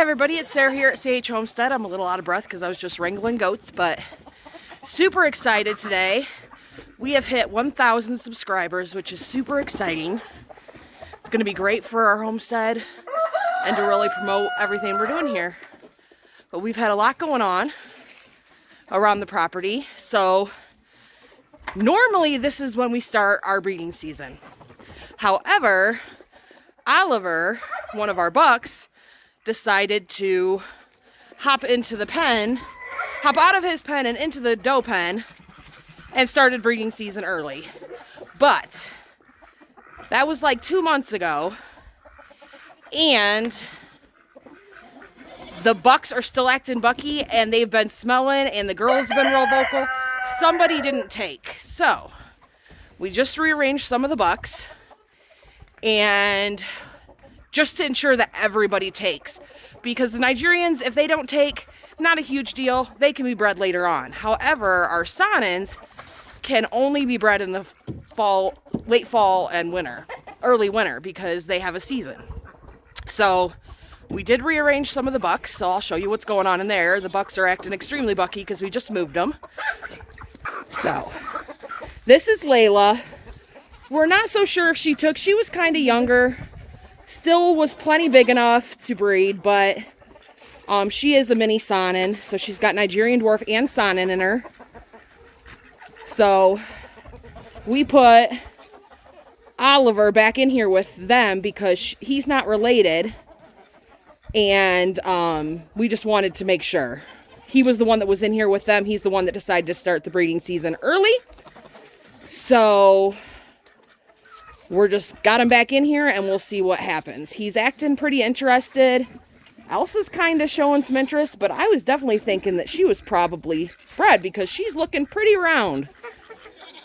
everybody, it's Sarah here at CH Homestead. I'm a little out of breath because I was just wrangling goats, but super excited today. We have hit 1,000 subscribers, which is super exciting. It's going to be great for our homestead and to really promote everything we're doing here. But we've had a lot going on around the property, so normally this is when we start our breeding season. However, Oliver, one of our bucks, decided to hop out of his pen and into the doe pen and started breeding season early. But that was like 2 months ago, and the bucks are still acting bucky, and they've been smelling, and the girls have been real vocal. Somebody didn't take, so we just rearranged some of the bucks, and just to ensure that everybody takes, because the Nigerians, if they don't take, not a huge deal, they can be bred later on. However, our Sonnens can only be bred in the fall, late fall and winter, early winter, because they have a season. So we did rearrange some of the bucks, so I'll show you what's going on in there. The bucks are acting extremely bucky because we just moved them. So this is Layla. We're not so sure if she took. She was kind of younger. Still was plenty big enough to breed, but she is a mini Sonnen, so she's got Nigerian Dwarf and Sonnen in her. So we put Oliver back in here with them because he's not related, and we just wanted to make sure. He was the one that was in here with them. He's the one that decided to start the breeding season early. So we're just got him back in here, and we'll see what happens. He's acting pretty interested. Elsa's kind of showing some interest, but I was definitely thinking that she was probably bred because she's looking pretty round.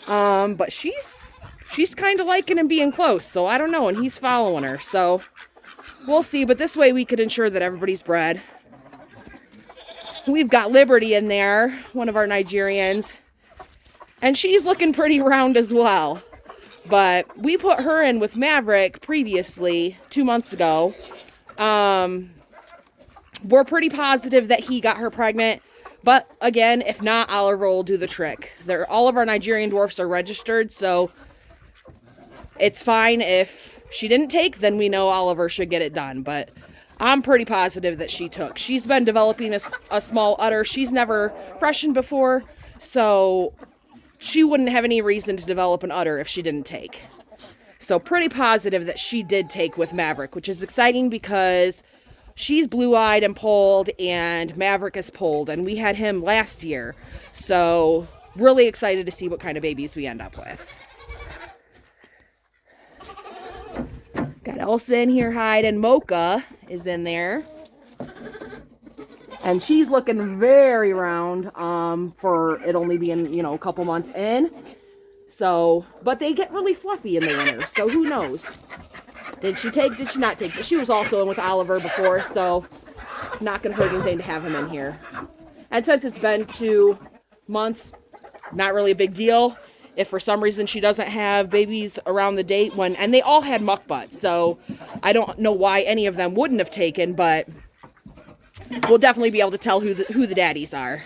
But she's kind of liking him being close, so I don't know, and he's following her, so we'll see. But this way we could ensure that everybody's bred. We've got Liberty in there, one of our Nigerians, and she's looking pretty round as well. But we put her in with Maverick previously, 2 months ago. We're pretty positive that he got her pregnant. But again, if not, Oliver will do the trick. All of our Nigerian dwarfs are registered, so it's fine. If she didn't take, then we know Oliver should get it done. But I'm pretty positive that she took. She's been developing a small udder. She's never freshened before, so she wouldn't have any reason to develop an udder if she didn't take. So pretty positive that she did take with Maverick, which is exciting because she's blue-eyed and polled, and Maverick is polled, and we had him last year. So really excited to see what kind of babies we end up with. Got Elsa in here hiding. Mocha is in there. And she's looking very round for it only being, a couple months in. So, but they get really fluffy in the winter, so who knows? Did she take, did she not take? But she was also in with Oliver before, so not going to hurt anything to have him in here. And since it's been 2 months, not really a big deal. If for some reason she doesn't have babies around the date and they all had muck butts, so I don't know why any of them wouldn't have taken, but we'll definitely be able to tell who the daddies are.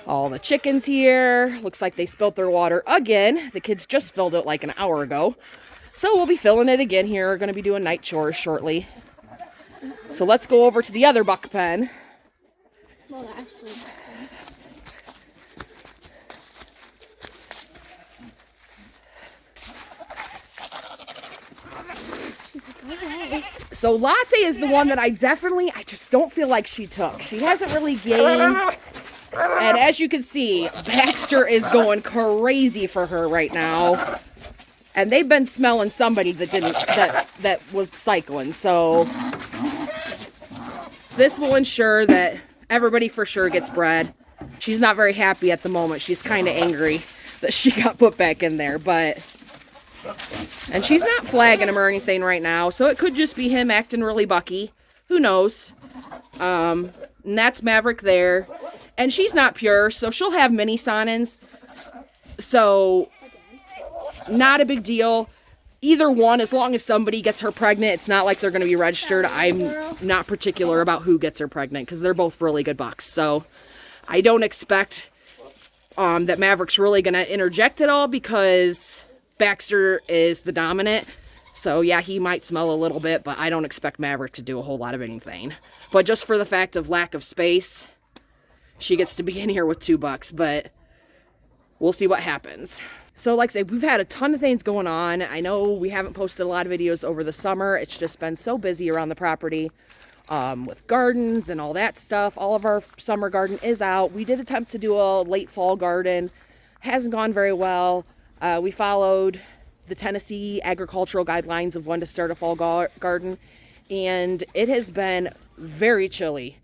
All the chickens here. Looks like they spilled their water again. The kids just filled it like an hour ago. So we'll be filling it again here. We're going to be doing night chores shortly. So let's go over to the other buck pen. Well, actually. So Latte is the one that I just don't feel like she took. She hasn't really gained. And as you can see, Baxter is going crazy for her right now. And they've been smelling somebody that was cycling. So this will ensure that everybody for sure gets bred. She's not very happy at the moment. She's kind of angry that she got put back in there, and she's not flagging him or anything right now, so it could just be him acting really bucky. Who knows? And that's Maverick there. And she's not pure, so she'll have mini Sonnens. So not a big deal. either one, as long as somebody gets her pregnant, it's not like they're going to be registered. I'm not particular about who gets her pregnant because they're both really good bucks. So I don't expect that Maverick's really going to interject at all because Baxter is the dominant. So yeah, he might smell a little bit, but I don't expect Maverick to do a whole lot of anything. But just for the fact of lack of space, she gets to be in here with 2 bucks, but we'll see what happens. So like I said, we've had a ton of things going on. I know we haven't posted a lot of videos over the summer. It's just been so busy around the property with gardens and all that stuff. All of our summer garden is out. We did attempt to do a late fall garden. Hasn't gone very well. We followed the Tennessee agricultural guidelines of when to start a fall garden, and it has been very chilly.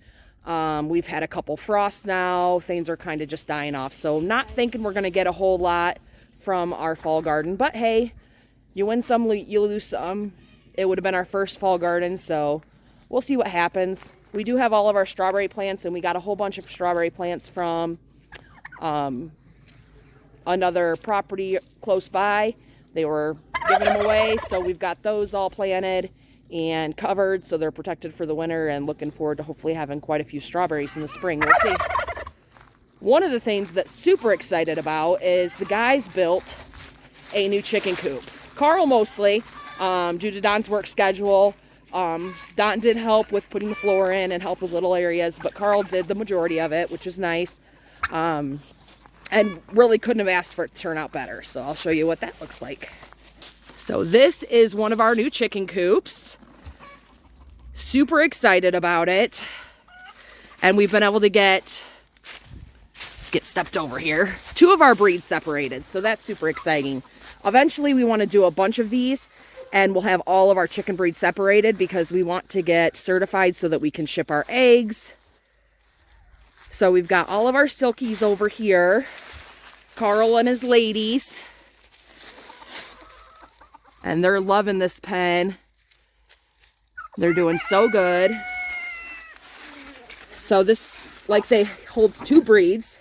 We've had a couple frosts now. Things are kind of just dying off. So not thinking we're going to get a whole lot from our fall garden, but hey, you win some, you lose some. It would have been our first fall garden, so we'll see what happens. We do have all of our strawberry plants, and we got a whole bunch of strawberry plants from another property close by. They were giving them away, so we've got those all planted and covered so they're protected for the winter, and looking forward to hopefully having quite a few strawberries in the spring. We'll see. One of the things that's super excited about is the guys built a new chicken coop. Carl mostly, due to Don's work schedule. Don did help with putting the floor in and help with little areas, but Carl did the majority of it, which is nice. And really couldn't have asked for it to turn out better. So I'll show you what that looks like. So this is one of our new chicken coops. Super excited about it. And we've been able to get stepped over here. 2 of our breeds separated, so that's super exciting. Eventually we want to do a bunch of these, and we'll have all of our chicken breeds separated because we want to get certified so that we can ship our eggs. So we've got all of our silkies over here. Carl and his ladies. And they're loving this pen. They're doing so good. So this, like I say, holds 2 breeds.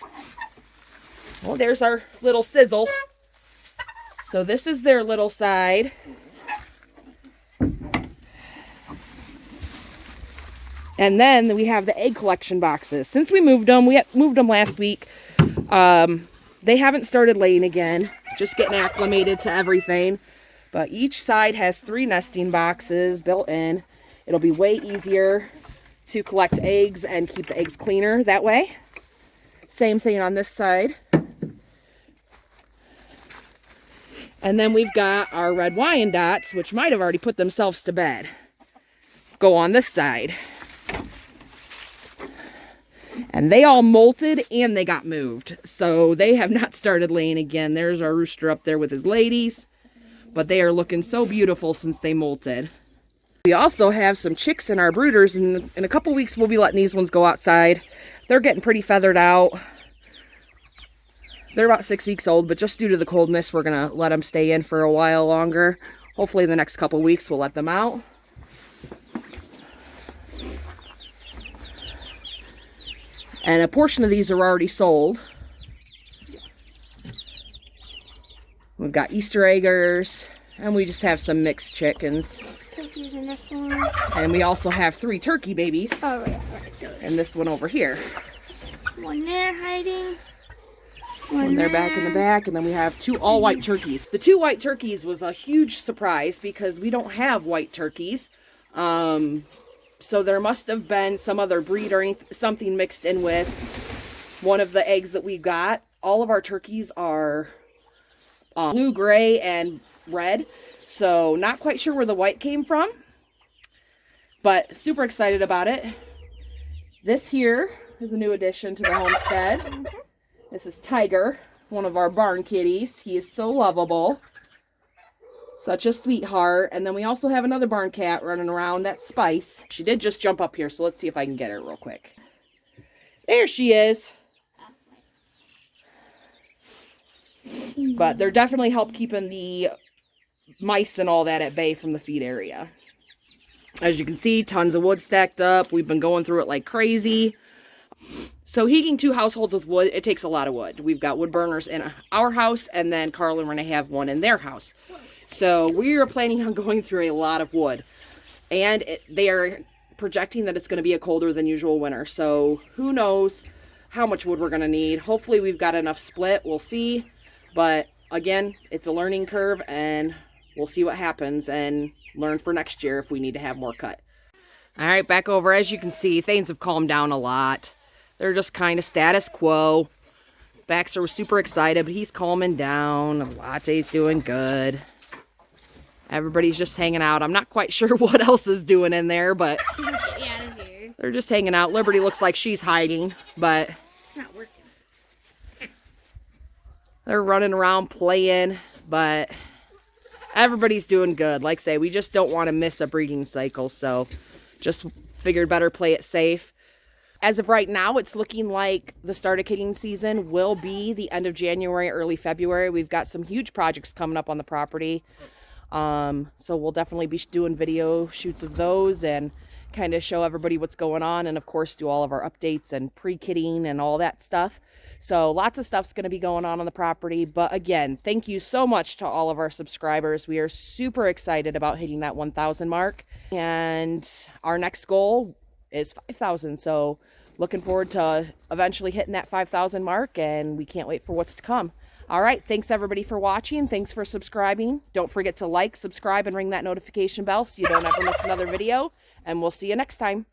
Well, there's our little sizzle. So this is their little side. And then we have the egg collection boxes. Since we moved them last week. They haven't started laying again. Just getting acclimated to everything. But each side has 3 nesting boxes built in. It'll be way easier to collect eggs and keep the eggs cleaner that way. Same thing on this side. And then we've got our red Wyandottes, which might have already put themselves to bed. Go on this side. And they all molted and they got moved. So they have not started laying again. There's our rooster up there with his ladies. But they are looking so beautiful since they molted. We also have some chicks in our brooders. And in a couple weeks we'll be letting these ones go outside. They're getting pretty feathered out. They're about 6 weeks old, but just due to the coldness, we're going to let them stay in for a while longer. Hopefully the next couple weeks we'll let them out. And a portion of these are already sold. We've got Easter eggers, and we just have some mixed chickens. Turkeys in this one. And we also have 3 turkey babies. Oh, right. And this one over here. One there hiding. One there back in the back, and then we have 2 all white turkeys. The 2 white turkeys was a huge surprise because we don't have white turkeys. So there must have been some other breed or something mixed in with one of the eggs that we got. All of our turkeys are blue, gray, and red. So not quite sure where the white came from, but super excited about it. This here is a new addition to the homestead. This is Tiger, one of our barn kitties. He is so lovable. Such a sweetheart. And then we also have another barn cat running around. That's Spice. She did just jump up here, so let's see if I can get her real quick. There she is. But they're definitely help keeping the mice and all that at bay from the feed area. As you can see, tons of wood stacked up. We've been going through it like crazy. So heating 2 households with wood, it takes a lot of wood. We've got wood burners in our house, and then Carl and Renee have one in their house. So we are planning on going through a lot of wood. And they are projecting that it's going to be a colder than usual winter. So who knows how much wood we're going to need. Hopefully we've got enough split. We'll see. But again, it's a learning curve, and we'll see what happens and learn for next year if we need to have more cut. All right, back over. As you can see, things have calmed down a lot. They're just kind of status quo. Baxter was super excited, but he's calming down. Latte's doing good. Everybody's just hanging out. I'm not quite sure what else is doing in there, but Get me out of here. they're just hanging out. Liberty looks like she's hiding, but It's not working. they're running around playing, but everybody's doing good. Like I say, we just don't want to miss a breeding cycle, so just figured better play it safe. As of right now, it's looking like the start of kidding season will be the end of January, early February. We've got some huge projects coming up on the property. So we'll definitely be doing video shoots of those and kind of show everybody what's going on, and of course do all of our updates and pre-kidding and all that stuff. So lots of stuff's going to be going on the property. But again, thank you so much to all of our subscribers. We are super excited about hitting that 1,000 mark, and our next goal is 5,000. So looking forward to eventually hitting that 5,000 mark, and we can't wait for what's to come. All right, thanks everybody for watching. Thanks for subscribing. Don't forget to like, subscribe, and ring that notification bell so you don't ever miss another video. And we'll see you next time.